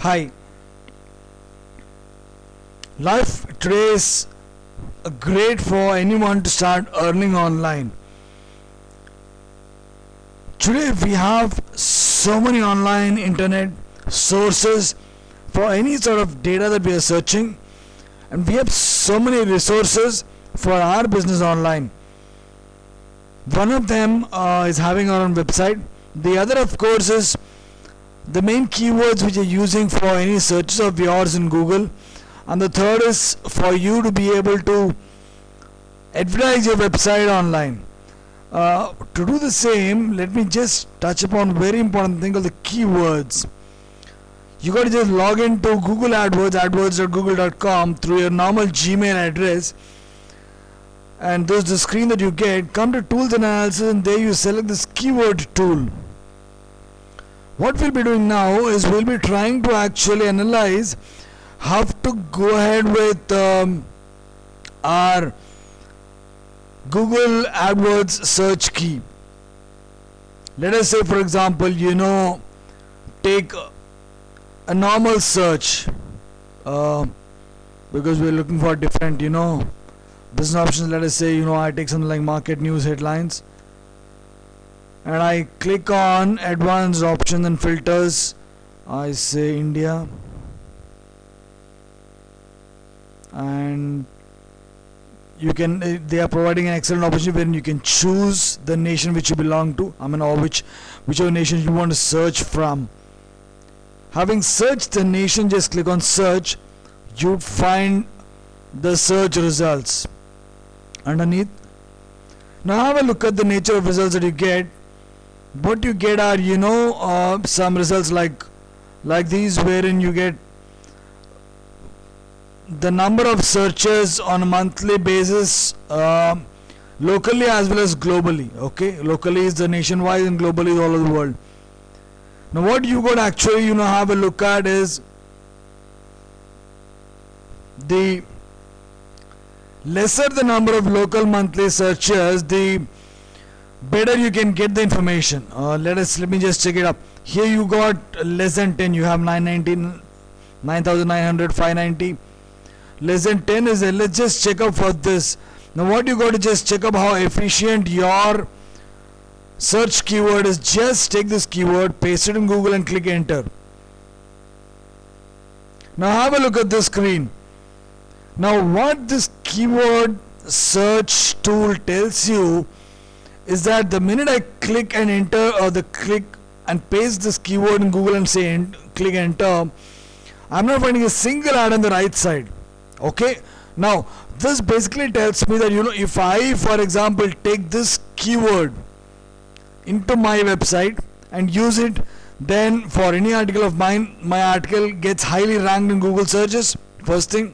Hi. Life today is great for anyone to start earning online. Today we have so many online internet sources for any sort of data that we are searching, and we have so many resources for our business online. One of them is having our own website. The other, of course, is the main keywords which you're using for any searches of yours in Google, and the third is for you to be able to advertise your website online. To do the same, let me just touch upon very important thing called the keywords. You got to just log into Google AdWords, adwords.google.com through your normal Gmail address, and this is the screen that you get. Come to Tools and Analysis, and there you select this keyword tool. What we'll be doing now is we'll be trying to actually analyze how to go ahead with our Google AdWords search key. Let us say, for example, take a normal search because we're looking for different business options. Let us say I take something like market news headlines, and I click on advanced options and filters. I say India, and they are providing an excellent opportunity wherein you can choose the nation which you belong to, or whichever nation you want to search from. Having searched the nation, just click on search. You find the search results underneath. Now have a look at the nature of results that you get. What you get are some results like these, wherein you get the number of searches on a monthly basis, locally as well as globally. Okay, locally is the nationwide and globally is all over the world. Now what you got actually have a look at is the lesser the number of local monthly searches, the better you can get the information. Let me just check it up. Here you got less than 10, you have 919, 9,900, 590. Less than 10 is let's just check up for this. Now what you got to just check up how efficient your search keyword is. Just take this keyword, paste it in Google and click enter. Now have a look at this screen. Now what this keyword search tool tells you is that the minute I click and enter, or the click and paste this keyword in Google and say click enter, I'm not finding a single ad on the right side. Okay, now this basically tells me that if I, for example, take this keyword into my website and use it, then for any article of mine, my article gets highly ranked in Google searches. First thing.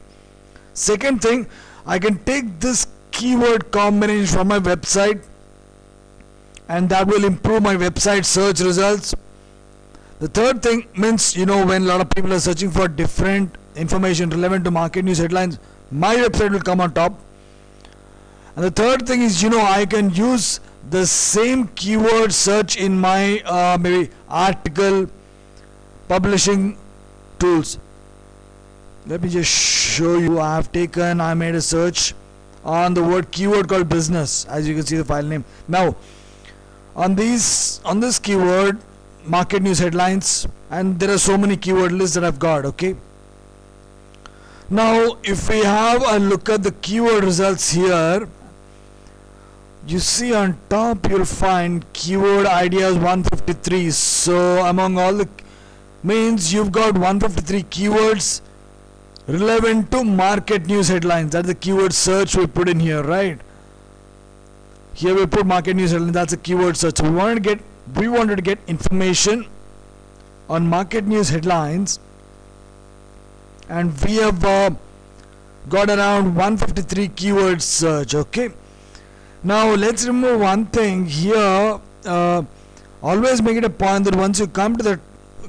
Second thing, I can take this keyword combination from my website, and that will improve my website search results. The third thing means when a lot of people are searching for different information relevant to market news headlines, my website will come on top. And the third thing is I can use the same keyword search in my maybe article publishing tools. Let me just show you. I made a search on the word keyword called business, as you can see the file name. Now on this keyword, market news headlines, and there are so many keyword lists that I've got. Okay, now if we have a look at the keyword results here, you see on top you'll find keyword ideas 153. So among all the means, you've got 153 keywords relevant to market news headlines. That's the keyword search we put in here, right? Here we put market news headlines. That's a keyword search. So we wanted to get information on market news headlines, and we have got around 153 keyword search. Okay, now let's remove one thing here. Always make it a point that once you come to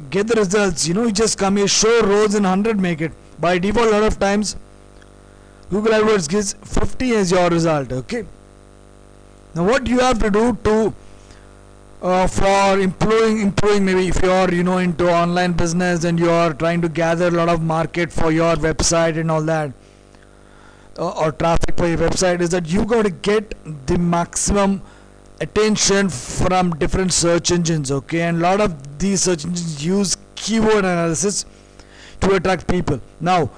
get the results, you just come here, show rows in 100, make it. By default, a lot of times Google AdWords gives 50 as your result. Okay, now what you have to do to for improving maybe if you're into online business and you're trying to gather a lot of market for your website and all that, or traffic for your website, is that you got to get the maximum attention from different search engines. Okay, and a lot of these search engines use keyword analysis to attract people. Now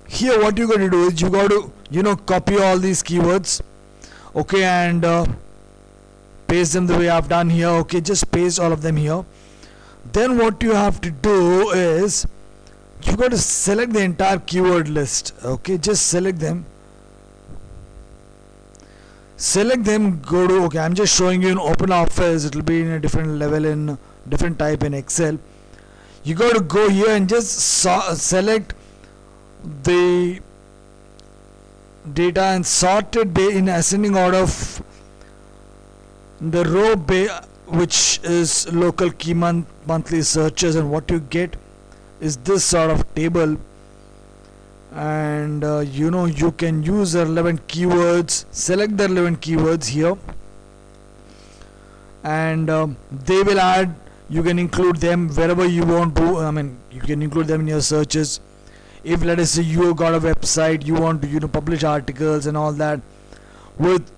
here what you got to do is you got to copy all these keywords, okay, and paste them the way I've done here. Okay, just paste all of them here. Then what you have to do is you got to select the entire keyword list. Okay, just select them, go to, okay, I'm just showing you in OpenOffice. It will be in a different level, in different type in Excel. You got to go here and just select the data and sort it in ascending order of the row which is local key monthly searches, and what you get is this sort of table. And you can use the relevant keywords, select the relevant keywords here, and they will add, you can include them wherever you want to. I mean, you can include them in your searches. If let us say you got a website, you want to publish articles and all that with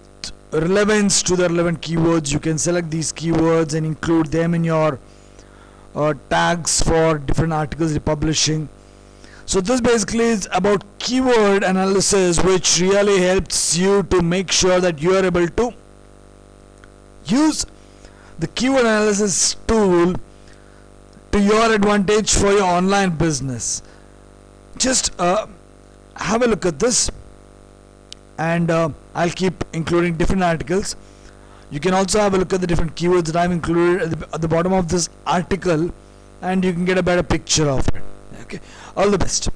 relevance to the relevant keywords, you can select these keywords and include them in your tags for different articles you're publishing. So this basically is about keyword analysis, which really helps you to make sure that you are able to use the keyword analysis tool to your advantage for your online business. Just have a look at this, and I'll keep including different articles. You can also have a look at the different keywords that I've included at the bottom of this article, and you can get a better picture of it. Okay, all the best.